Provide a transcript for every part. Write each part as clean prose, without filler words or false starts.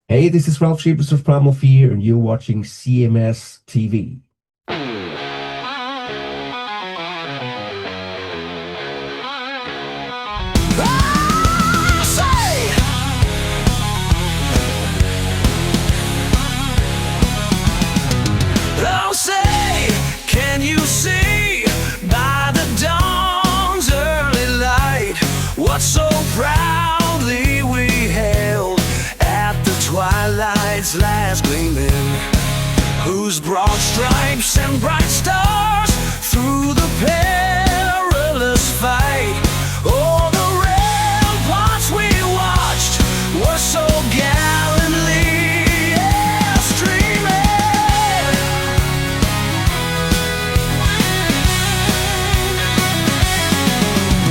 Hey, this is Ralph Shapers of Primal Fear, and you're watching CMS TV. Oh, say, can you see by the dawn's early light what so proudly we held at the twilight's last gleaming, whose broad stripes and bright stars through the perilous fight, oh, the ramparts we watched were so gallantly streaming.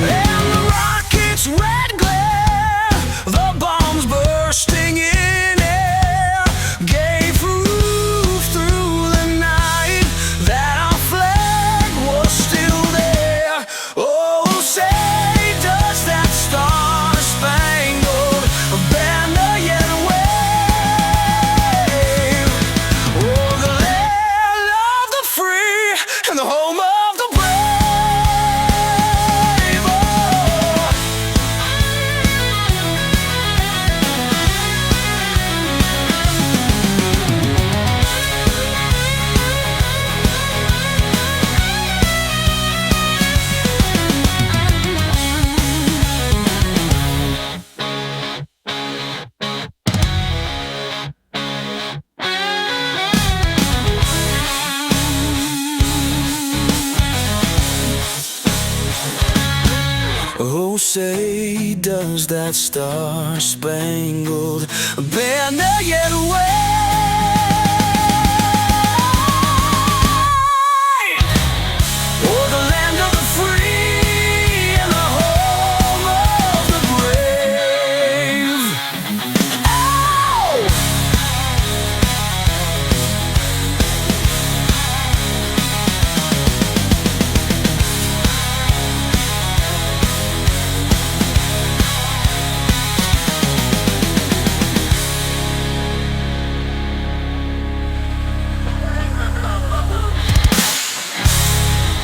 And the rocket's red glare, the bombs bursting in air, gave proof through the night that our flag was still there. Oh, say, does that star-spangled banner yet wave? Oh, the land of the free and the home of the brave. Oh, say, does that star-spangled banner yet wave? Oh, the land of the free and the home of the brave. Ow!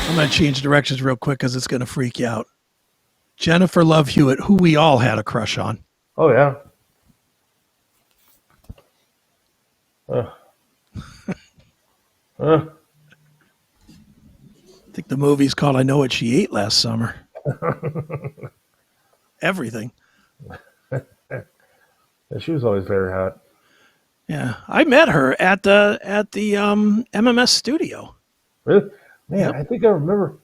I'm going to change directions real quick because it's going to freak you out. Jennifer Love Hewitt, who we all had a crush on. Oh, yeah. I think the movie's called I Know What She Ate Last Summer. Everything. She was always very hot. Yeah. I met her at the MMS studio. Really? Man, Yep. I think I remember.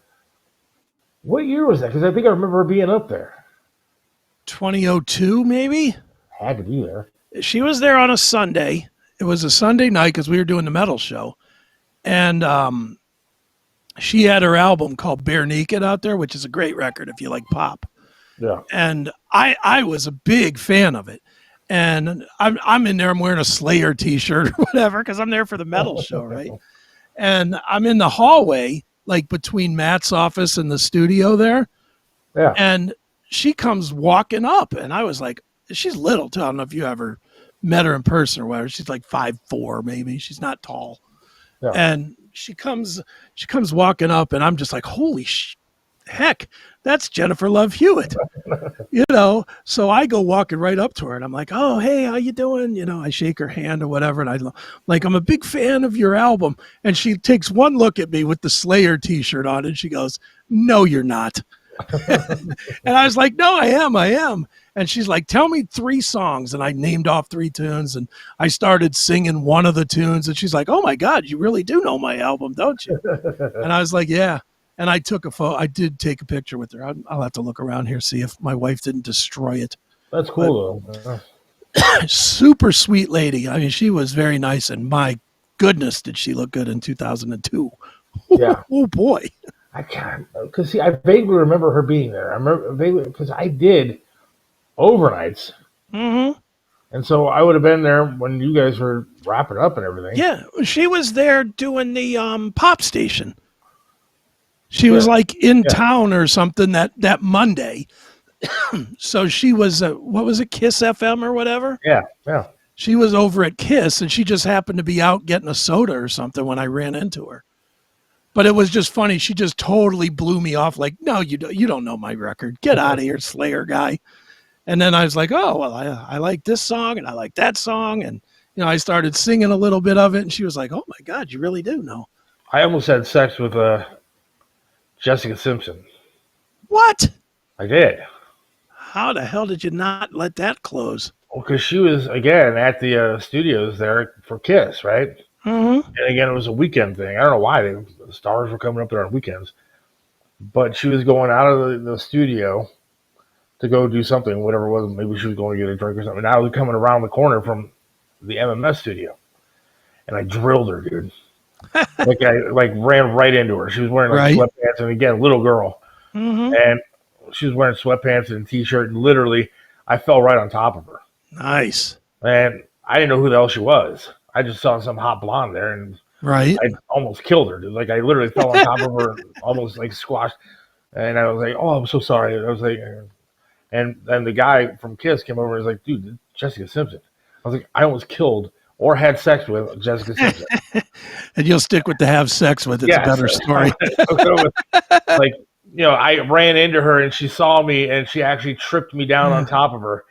What year was that? Because I think I remember her being up there. 2002, maybe? Had to be there. She was there on a Sunday. It was a Sunday night because we were doing the metal show. And she had her album called Bare Naked out there, which is a great record if you like pop. Yeah. And I was a big fan of it. And I'm in there, I'm wearing a Slayer t-shirt or whatever because I'm there for the metal show, right? And I'm in the hallway, like between Matt's office and the studio there. Yeah. And she comes walking up, and I was like, she's little too. I don't know if you ever met her in person or whatever. She's like 5'4", maybe. She's not tall. Yeah. And she comes walking up, and I'm just like, holy heck, that's Jennifer Love Hewitt. So I go walking right up to her, and I'm like, oh, hey, how you doing? I shake her hand or whatever, and I'm a big fan of your album. And she takes one look at me with the Slayer t-shirt on, and she goes, no, you're not. And I was like, no, I am. And she's like, tell me 3 songs. And I named off 3 tunes, and I started singing one of the tunes. And she's like, oh my God, you really do know my album, don't you? And I was like, yeah. And I took a photo. I did take a picture with her. I'll have to look around here, see if my wife didn't destroy it. That's cool, though. Super sweet lady. I mean, she was very nice. And my goodness, did she look good in 2002. Yeah. Oh, boy. I can't. Because, see, I vaguely remember her being there. I remember vaguely because I did overnights. Mm-hmm. And so I would have been there when you guys were wrapping up and everything. Yeah. She was there doing the pop station. She was like in town or something that Monday. So she was, what was it, Kiss FM or whatever? Yeah, yeah. She was over at Kiss, and she just happened to be out getting a soda or something when I ran into her. But it was just funny. She just totally blew me off. Like, no, you don't know my record. Get out of here, Slayer guy. And then I was like, oh, well, I like this song and I like that song. And, I started singing a little bit of it. And she was like, oh, my God, you really do know. I almost had sex with Jessica Simpson. What? I did. How the hell did you not let that close? Well, because she was, again, at the studios there for Kiss, right? Mm-hmm. And again, it was a weekend thing. I don't know why the stars were coming up there on weekends. But she was going out of the studio to go do something, whatever it was. Maybe she was going to get a drink or something. And I was coming around the corner from the MMS studio. And I drilled her, dude. Like I ran right into her. She was wearing sweatpants. And again, little girl. Mm-hmm. And she was wearing sweatpants and a T-shirt. And literally, I fell right on top of her. Nice. And I didn't know who the hell she was. I just saw some hot blonde there, and I almost killed her, dude. Like, I literally fell on top of her, almost like squashed. And I was like, oh, I'm so sorry. I was like, and then the guy from Kiss came over and was like, dude, Jessica Simpson. I was like, I almost killed or had sex with Jessica Simpson. And you'll stick with the have sex with. It's a better story. Like, I ran into her and she saw me and she actually tripped me down on top of her.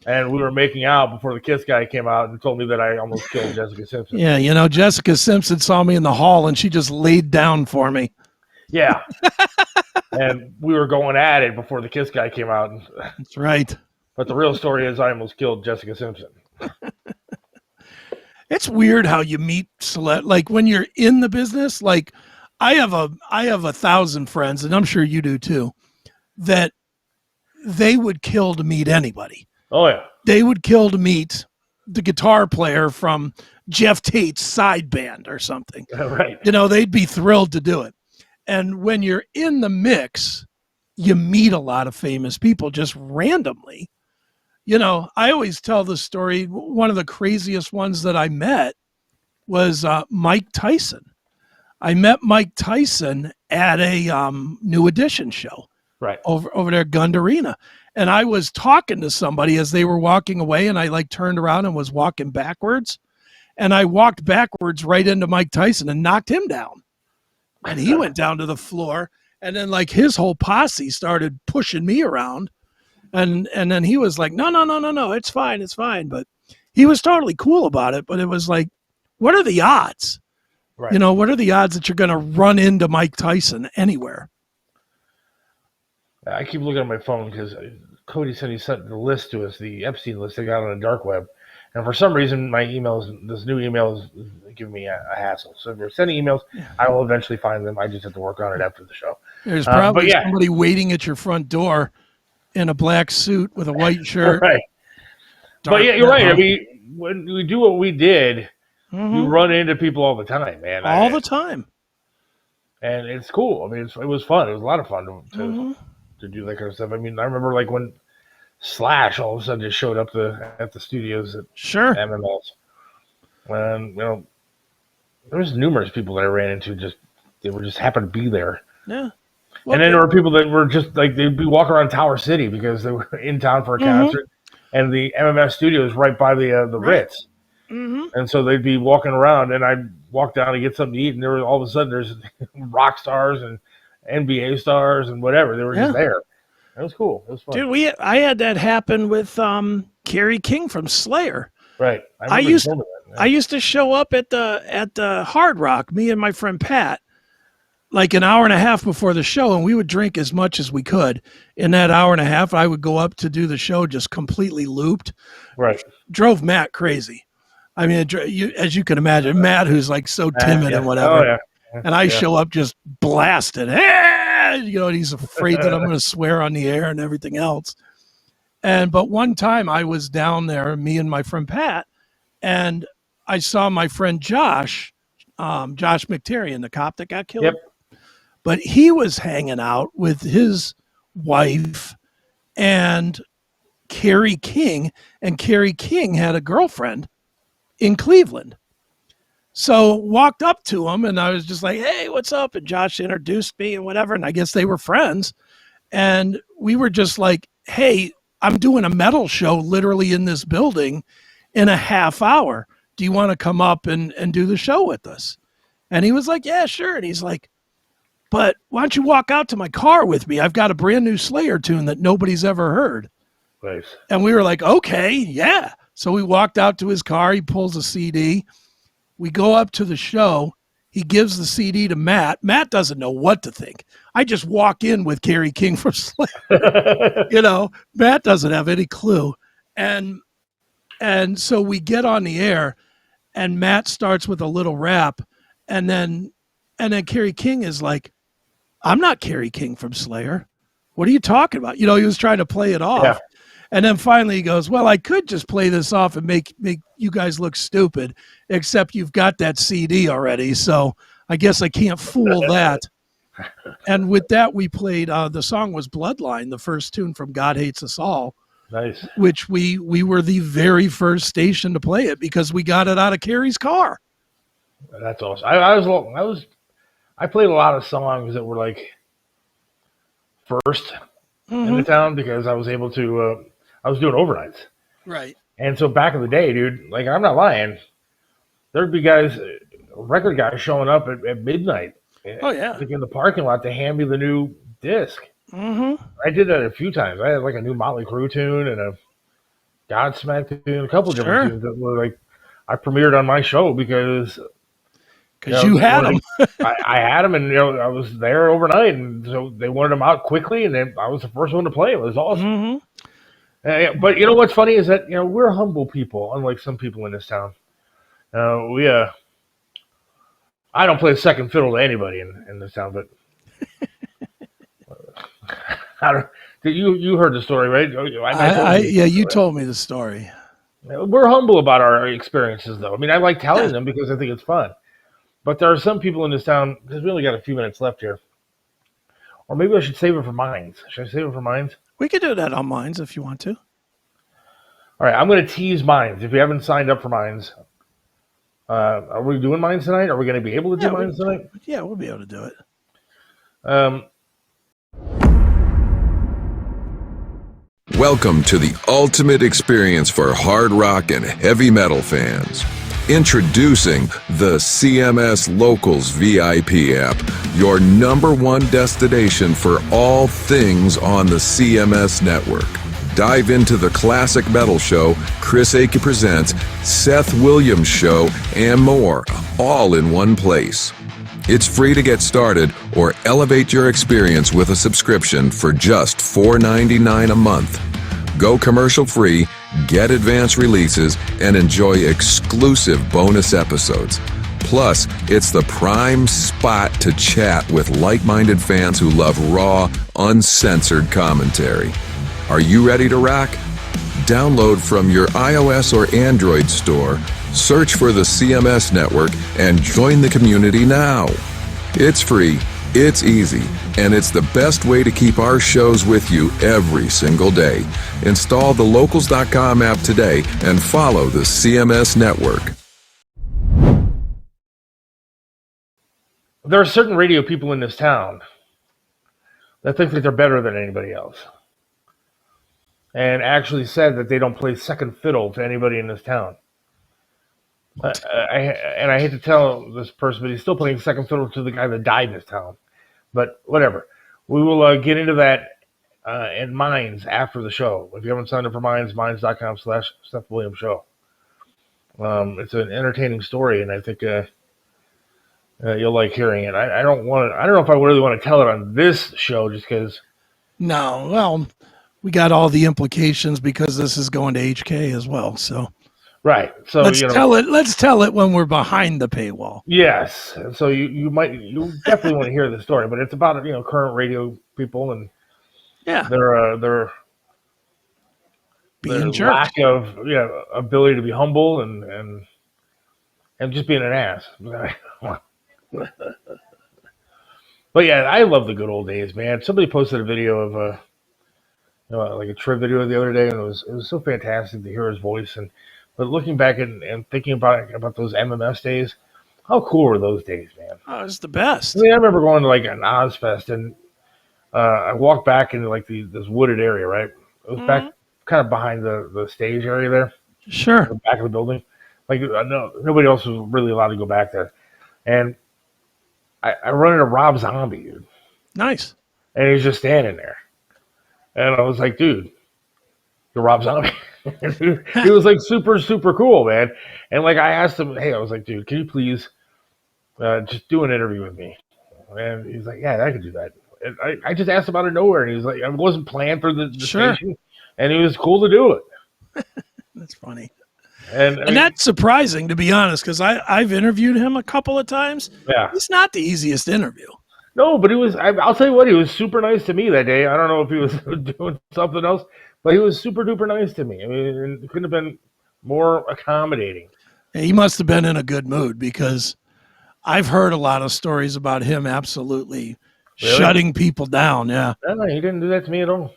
And we were making out before the Kiss guy came out and told me that I almost killed Jessica Simpson. Yeah, Jessica Simpson saw me in the hall and she just laid down for me. Yeah. And we were going at it before the Kiss guy came out. That's right. But the real story is I almost killed Jessica Simpson. It's weird how you meet like when you're in the business. Like I have 1,000 friends, and I'm sure you do too, that they would kill to meet anybody. Oh, yeah. They would kill to meet the guitar player from Jeff Tate's side band or something. Right. They'd be thrilled to do it. And when you're in the mix, you meet a lot of famous people just randomly. I always tell the story. One of the craziest ones that I met was Mike Tyson. I met Mike Tyson at a New Edition show. Right. Over there at Gund Arena. And I was talking to somebody as they were walking away, and I turned around and was walking backwards. And I walked backwards right into Mike Tyson and knocked him down. And he went down to the floor. And then his whole posse started pushing me around. And then he was like, no, it's fine. But he was totally cool about it. But it was like, what are the odds? Right. What are the odds that you're going to run into Mike Tyson anywhere? I keep looking at my phone because Cody said he sent the list to us, the Epstein list they got on the dark web. And for some reason, my this new email is giving me a hassle. So if you're sending emails, I will eventually find them. I just have to work on it after the show. There's probably somebody waiting at your front door in a black suit with a white shirt. Right. But yeah, you're right. I mean, when we do what we did, you run into people all the time, man. All the time. And it's cool. I mean, it was fun. It was a lot of fun to do that kind of stuff. I mean, I remember when Slash all of a sudden just showed up at the studios at MMS. And, there was numerous people that I ran into they were just happened to be there. Yeah. Well, and then there were people that were just they'd be walking around Tower City because they were in town for a concert. And the MMS studio is right by the Ritz. Mm-hmm. And so they'd be walking around, and I'd walk down to get something to eat, and there was all of a sudden there's rock stars and NBA stars and whatever. They were just there. It was cool. It was fun. Dude, I had that happen with Kerry King from Slayer. Right. I used to show up at the Hard Rock, me and my friend Pat, like an hour and a half before the show, and we would drink as much as we could. In that hour and a half, I would go up to do the show just completely looped. Right. Drove Matt crazy. I mean, as you can imagine, Matt, who's so timid and whatever. Oh, yeah. And I show up just blasted. And he's afraid that I'm going to swear on the air and everything else. But one time I was down there, me and my friend Pat, and I saw my friend Josh McTerrian, the cop that got killed. Yep. But he was hanging out with his wife and Kerry King, and Kerry King had a girlfriend in Cleveland. So walked up to him, and I was just like, hey, what's up? And Josh introduced me and whatever, and I guess they were friends. And we were just like, hey, I'm doing a metal show literally in this building, in a half hour. Do you want to come up and do the show with us? And he was like, yeah, sure. And he's like, but why don't you walk out to my car with me? I've got a brand new Slayer tune that nobody's ever heard. Nice. And we were like, okay, yeah. So we walked out to his car. He pulls a CD. We go up to the show. He gives the CD to Matt. Matt doesn't know what to think. I just walk in with Kerry King from Slayer. Matt doesn't have any clue. And so we get on the air, and Matt starts with a little rap, and then Kerry King is like, I'm not Kerry King from Slayer. What are you talking about? He was trying to play it off. Yeah. And then finally he goes, well, I could just play this off and make you guys look stupid, except you've got that CD already. So I guess I can't fool that. And with that, we played, the song was Bloodline, the first tune from God Hates Us All. Nice. Which we were the very first station to play it because we got it out of Kerry's car. That's awesome. I played a lot of songs that were like first in the town because I was able to, I was doing overnights. Right. And so back in the day, dude, like I'm not lying, there'd be record guys showing up at midnight. Oh, yeah. Like in the parking lot to hand me the new disc. Mm-hmm. I did that a few times. I had like a new Motley Crue tune and a Godsmack tune, a couple different tunes that were like I premiered on my show because you had them. I had them, and I was there overnight, and so they wanted them out quickly, and then I was the first one to play. It was awesome. Mm-hmm. But what's funny is that we're humble people, unlike some people in this town. I don't play second fiddle to anybody in this town, but you heard the story, right? You told me the story. We're humble about our experiences, though. I mean, I like telling them because I think it's fun. But there are some people in this town, because we only got a few minutes left here. Or maybe I should save it for Mines. Should I save it for Mines? We could do that on Mines if you want to. All right, I'm going to tease Mines. If you haven't signed up for Mines, are we doing Mines tonight? Are we going to be able to do Mines tonight? Yeah, we'll be able to do it. Welcome to the ultimate experience for hard rock and heavy metal fans. Introducing the CMS Locals VIP app, your #1 destination for all things on the CMS network. Dive into the classic metal show, Chris Akin Presents, Seth Williams Show, and more, all in one place. It's free to get started or elevate your experience with a subscription for just $4.99 a month. Go commercial free, get advanced releases, and enjoy exclusive bonus episodes. Plus, it's the prime spot to chat with like-minded fans who love raw, uncensored commentary. Are you ready to rock? Download from your iOS or Android store, search for the CMS network, and join the community now. It's free, it's easy, and it's the best way to keep our shows with you every single day. Install the Locals.com app today and follow the CMS network. There are certain radio people in this town that think that they're better than anybody else. And actually said that they don't play second fiddle to anybody in this town. I hate to tell this person, but he's still playing second fiddle to the guy that died in this town. But whatever. We will get into that in Mines after the show. If you haven't signed up for Mines, mines.com/Seth Williams Show. It's an entertaining story, and I think you'll like hearing it. I don't know if I really want to tell it on this show just because. No, well, we got all the implications because this is going to HK as well. So. Right. So let's tell it when we're behind the paywall. Yes. So you definitely want to hear the story, but it's about current radio people and their being lack of ability to be humble and just being an ass. But yeah, I love the good old days, man. Somebody posted a video of like a trip video the other day, and it was so fantastic to hear his voice. But looking back and thinking about those MMS days, how cool were those days, man? Oh, it's the best. I mean, I remember going to like an Ozfest, and I walked back into like this wooded area, right? It was back kind of behind the stage area there. Sure. the back of the building. Like no, nobody else was really allowed to go back there. And I run into Rob Zombie, dude, Nice. and he's just standing there. And I was like, dude, you're Rob Zombie. He was like super, super cool, man. And like I asked him, hey, I was like, dude, can you please just do an interview with me? And he's like, yeah, I could do that. And I just asked him out of nowhere, and he was like, it wasn't planned for the Sure. station, and he was cool to do it. That's funny. And, I mean, That's surprising, to be honest, because I've interviewed him a couple of times. yeah, It's not the easiest interview. no, but he was. I'll tell you what, he was super nice to me that day. I don't know if he was doing something else, but he was super duper nice to me. I mean, it couldn't have been more accommodating. He must have been in a good mood because I've heard a lot of stories about him absolutely Really? shutting people down. Yeah. No, he didn't do that to me at all.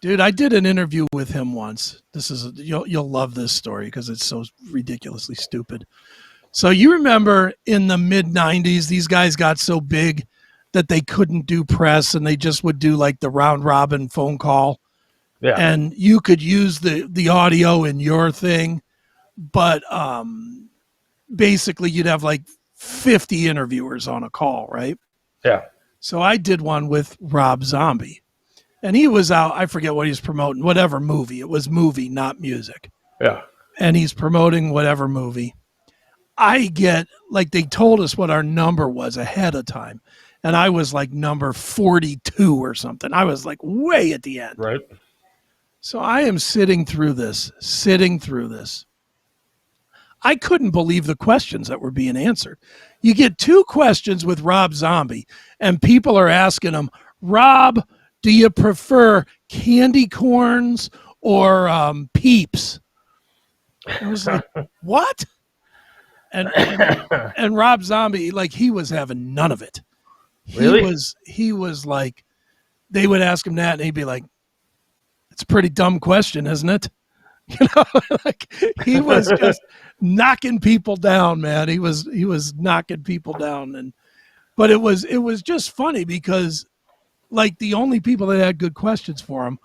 Dude, I did an interview with him once. You'll love this story because it's so ridiculously stupid. So you remember in the mid 90s, these guys got so big that they couldn't do press and they just would do like the round robin phone call. Yeah, And you could use the audio in your thing, but basically you'd have like 50 interviewers on a call, right? yeah, So I did one with Rob Zombie. And he was out, I forget what he was promoting, whatever movie. It was movie, not music. yeah. And he's promoting whatever movie. I get, like, they told us what our number was ahead of time. And I was like number 42 or something. I was like way at the end. Right. So I am sitting through this. I couldn't believe the questions that were being answered. You get two questions with Rob Zombie, and people are asking him, Rob, do you prefer candy corns or Peeps? I was like, what? And Rob Zombie, like, he was having none of it. Really? He was like, they would ask him that, and he'd be like, it's a pretty dumb question, isn't it? You know, like he was just knocking people down, man. He was knocking people down, but it was just funny because like the only people that had good questions for him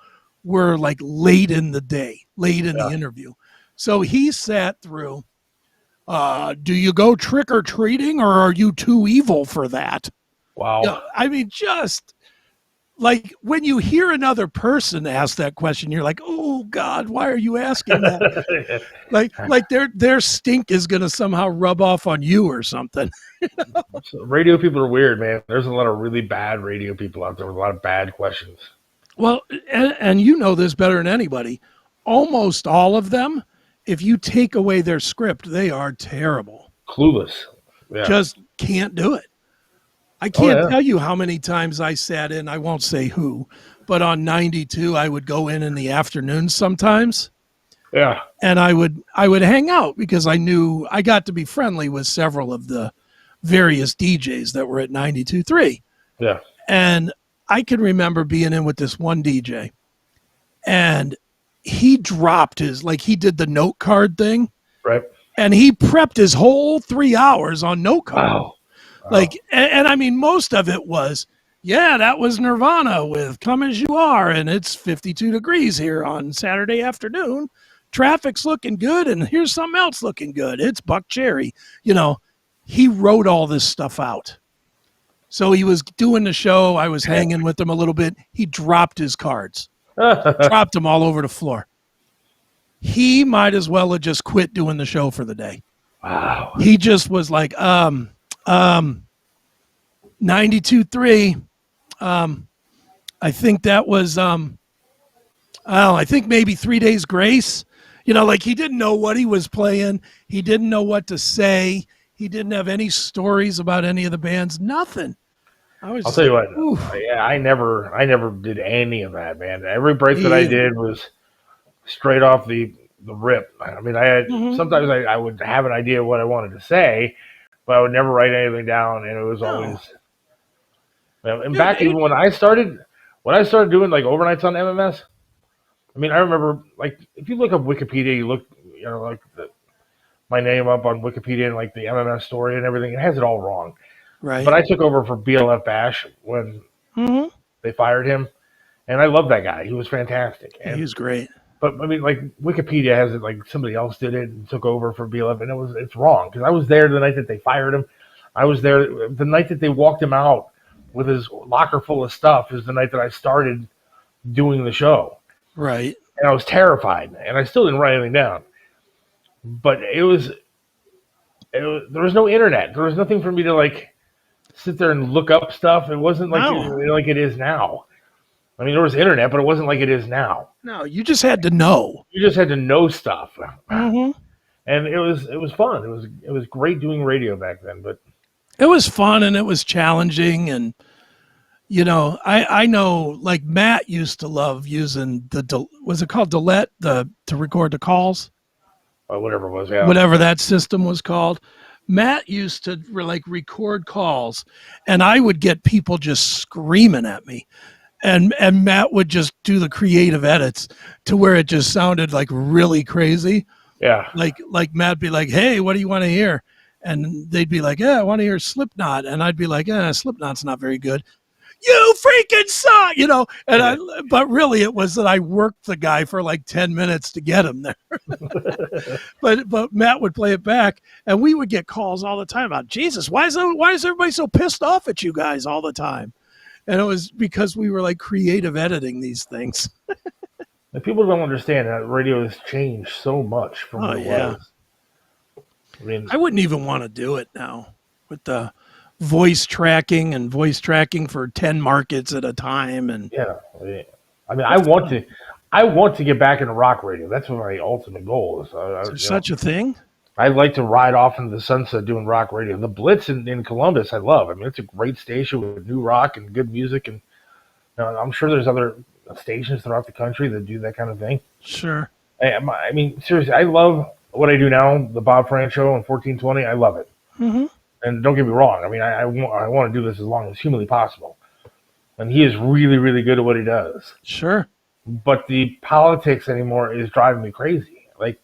were like late in the day, late in the interview. So he sat through, do you go trick or treating or are you too evil for that? Wow. You know, I mean, just like when you hear another person ask that question, you're like, oh God, why are you asking that? like their stink is going to somehow rub off on you or something. So radio people are weird, man. There's a lot of really bad radio people out there with a lot of bad questions. Well, and you know this better than anybody. Almost all of them, if you take away their script, they are terrible. Clueless. Yeah. Just can't do it. I can't tell you how many times I sat in, I won't say who, but on 92, I would go in the afternoons sometimes. Yeah. And I would hang out because I knew I got to be friendly with several of the various DJs that were at 92.3. Yeah. And I can remember being in with this one DJ and he dropped he did the note card thing. Right. And he prepped his whole 3 hours on note card. Wow. Like, and I mean, most of it was, yeah, that was Nirvana with Come As You Are, and it's 52 degrees here on Saturday afternoon. Traffic's looking good, and here's something else looking good. It's Buck Cherry. You know, he wrote all this stuff out. So he was doing the show. I was hanging with him a little bit. He dropped his cards, dropped them all over the floor. He might as well have just quit doing the show for the day. Wow. He just was like, 92.3. I think that was, I think maybe 3 Days Grace. You know, like he didn't know what he was playing. He didn't know what to say. He didn't have any stories about any of the bands. Nothing. I'll tell you what. Yeah, I never did any of that, man. Every break that I did was straight off the rip. I mean, I had sometimes I would have an idea of what I wanted to say, but I would never write anything down, and it was always. And back even when I started doing like overnights on MMS, I mean, I remember like if you look up Wikipedia, you look, you know, like my name up on Wikipedia and like the MMS story and everything, it has it all wrong. Right. But I took over for BLF Bash when they fired him, and I love that guy. He was fantastic. And he was great. But I mean, like Wikipedia has it like somebody else did it and took over for BLF, and it's wrong because I was there the night that they fired him. I was there the night that they walked him out with his locker full of stuff. Is the night that I started doing the show. Right. And I was terrified, and I still didn't write anything down. But there was no internet. There was nothing for me to like sit there and look up stuff. It wasn't like like it is now. I mean, there was internet, but it wasn't like it is now. No, you just had to know. You just had to know stuff, Mm-hmm. and it was fun. It was great doing radio back then. But it was fun and it was challenging, and you know, I know like Matt used to love using was it called Delete to record the calls? Whatever it was, yeah. Whatever that system was called. Matt used to like record calls, and I would get people just screaming at me. And Matt would just do the creative edits to where it just sounded like really crazy. Yeah. Like Matt'd be like, "Hey, what do you want to hear?" And they'd be like, "Yeah, I want to hear Slipknot." And I'd be like, Slipknot's not very good. You freaking suck, you know. And but really it was that I worked the guy for like 10 minutes to get him there. but Matt would play it back, and we would get calls all the time about, Jesus, why is everybody so pissed off at you guys all the time? And it was because we were like creative editing these things. And people don't understand that radio has changed so much from what it was. I mean, I wouldn't even want to do it now with the voice tracking for 10 markets at a time. And yeah, I mean, I want to get back into rock radio. That's what my ultimate goal is. Is there such a thing? I'd like to ride off into the sunset doing rock radio. The Blitz in Columbus, I love. I mean, it's a great station with new rock and good music, and I'm sure there's other stations throughout the country that do that kind of thing. Sure. I mean, seriously, I love what I do now. The Bob Fran Show on 1420, I love it. Mm-hmm. And don't get me wrong. I mean, I want to do this as long as humanly possible. And he is really, really good at what he does. Sure. But the politics anymore is driving me crazy. Like,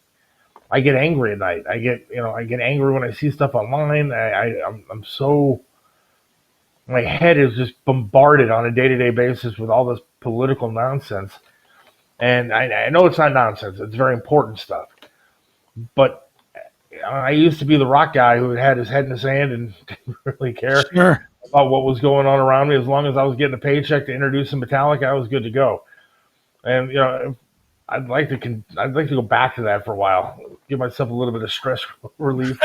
I get angry at night. I get angry when I see stuff online. I'm so, my head is just bombarded on a day-to-day basis with all this political nonsense. And I know it's not nonsense. It's very important stuff. But I used to be the rock guy who had his head in the sand and didn't really care about what was going on around me. As long as I was getting a paycheck to introduce some Metallica, I was good to go. And I'd like to go back to that for a while, give myself a little bit of stress relief,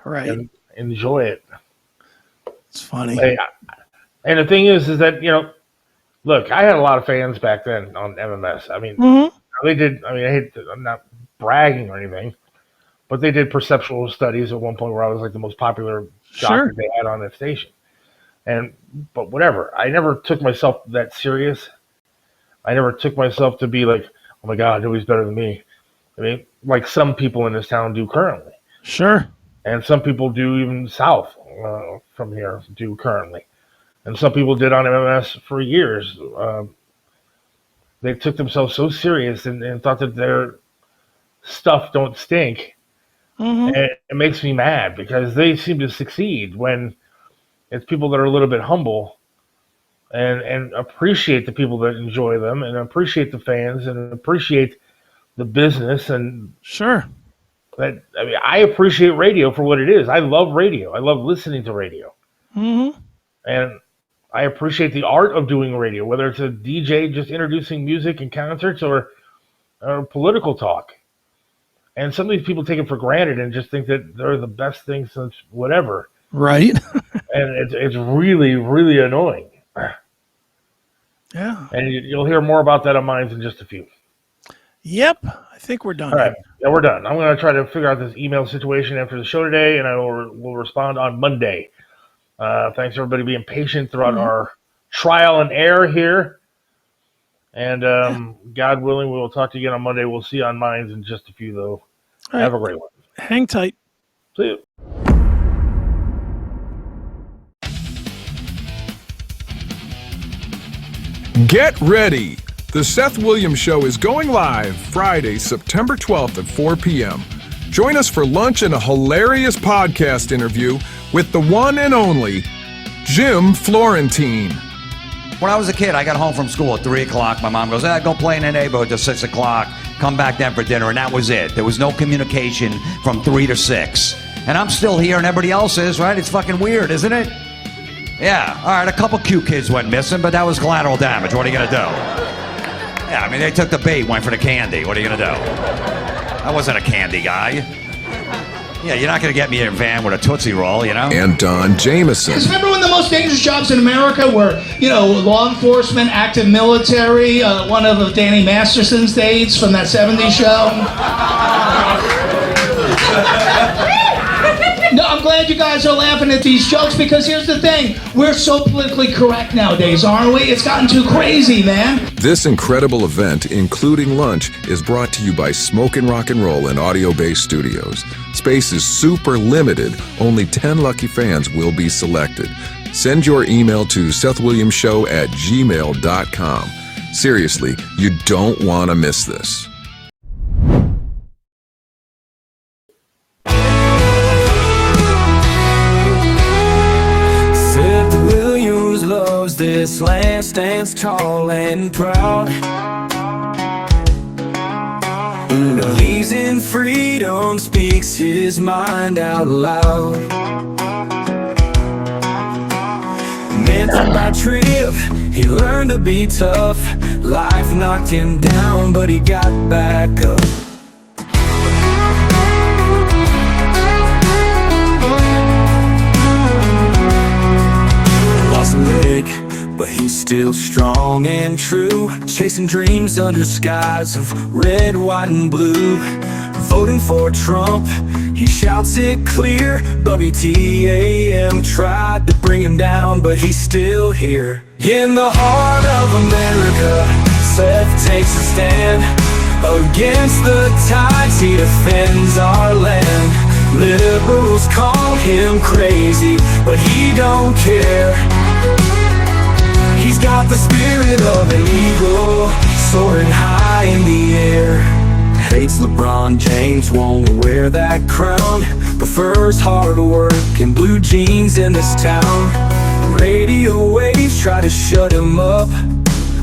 and enjoy it. It's funny. And the thing is that look, I had a lot of fans back then on MMS. I mean, they did. I mean, I'm not bragging or anything. But they did perceptual studies at one point where I was like the most popular jock that they had on that station. But whatever. I never took myself that serious. I never took myself to be like, oh my God, nobody's better than me. I mean, like some people in this town do currently. Sure. And some people do even south from here do currently. And some people did on MMS for years. They took themselves so serious and thought that their stuff don't stink. And it makes me mad because they seem to succeed when it's people that are a little bit humble and appreciate the people that enjoy them and appreciate the fans and appreciate the business. And I appreciate radio for what it is. I love radio. I love listening to radio. And I appreciate the art of doing radio, whether it's a DJ just introducing music and concerts or political talk. And some of these people take it for granted and just think that they're the best thing since whatever. Right. And it's really, really annoying. Yeah. And you'll hear more about that on Minds in just a few. Yep. I think we're done. All right. Yeah, we're done. I'm going to try to figure out this email situation after the show today, and I will respond on Monday. Thanks, everybody, being patient throughout our trial and error here. And God willing, we will talk to you again on Monday. We'll see you on Minds in just a few, though. Right. Have a great one. Hang tight. See you. Get ready. The Seth Williams Show is going live Friday, September 12th at 4 p.m. Join us for lunch and a hilarious podcast interview with the one and only Jim Florentine. When I was a kid, I got home from school at 3 o'clock. My mom goes, go play in the neighborhood till 6 o'clock. come back then for dinner, and that was it. There was no communication from 3 to 6. And I'm still here and everybody else is, right? It's fucking weird, isn't it? Yeah, all right, a couple cute kids went missing, but that was collateral damage. What are you gonna do? Yeah, I mean, they took the bait, went for the candy. What are you gonna do? I wasn't a candy guy. Yeah, you're not gonna get me in a van with a Tootsie Roll, you know? And Don Jameson. Because remember when the most dangerous jobs in America were, you know, law enforcement, active military, one of Danny Masterson's dates from that 70s show? No, I'm glad you guys are laughing at these jokes because here's the thing. We're so politically correct nowadays, aren't we? It's gotten too crazy, man. This incredible event, including lunch, is brought to you by Smokin' Rock and Roll and Audio Base Studios. Space is super limited. Only 10 lucky fans will be selected. Send your email to SethWilliamsShow@gmail.com. Seriously, you don't want to miss this. Seth Williams loves this land, stands tall and proud. Believes in freedom, speaks his mind out loud. Mentored by Trip, he learned to be tough. Life knocked him down, but he got back up. Lost a leg, but he's still strong and true. Chasing dreams under skies of red, white, and blue. Voting for Trump, he shouts it clear. WTAM tried to bring him down, but he's still here. In the heart of America, Seth takes a stand. Against the tides, he defends our land. Liberals call him crazy, but he don't care. He's got the spirit of an eagle, soaring high in the air. Hates LeBron James, won't wear that crown. Prefers hard work and blue jeans in this town. Radio waves try to shut him up,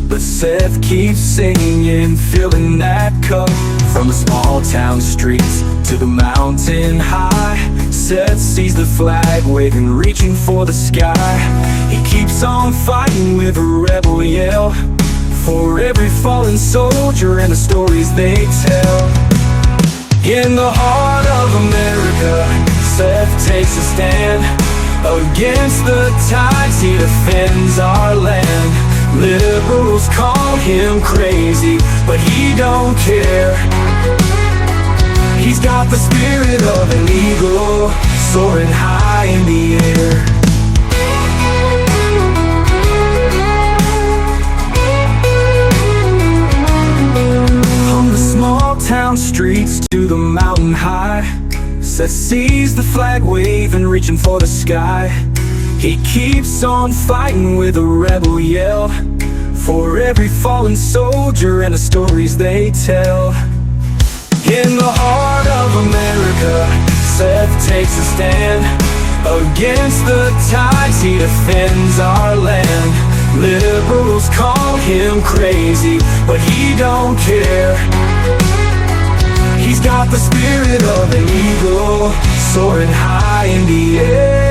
but Seth keeps singing, filling that cup. From the small town streets to the mountain high, Seth sees the flag waving, reaching for the sky. He keeps on fighting with a rebel yell, for every fallen soldier and the stories they tell. In the heart of America, Seth takes a stand. Against the tides, he defends our land. Liberals call him crazy, but he don't care. He's got the spirit of an eagle, soaring high in the air. On the small town streets to the mountain high, Seth sees the flag waving, reaching for the sky. He keeps on fighting with a rebel yell, for every fallen soldier and the stories they tell. In the heart of America, Seth takes a stand. Against the tides, he defends our land. Liberals call him crazy, but he don't care. He's got the spirit of an eagle, soaring high in the air.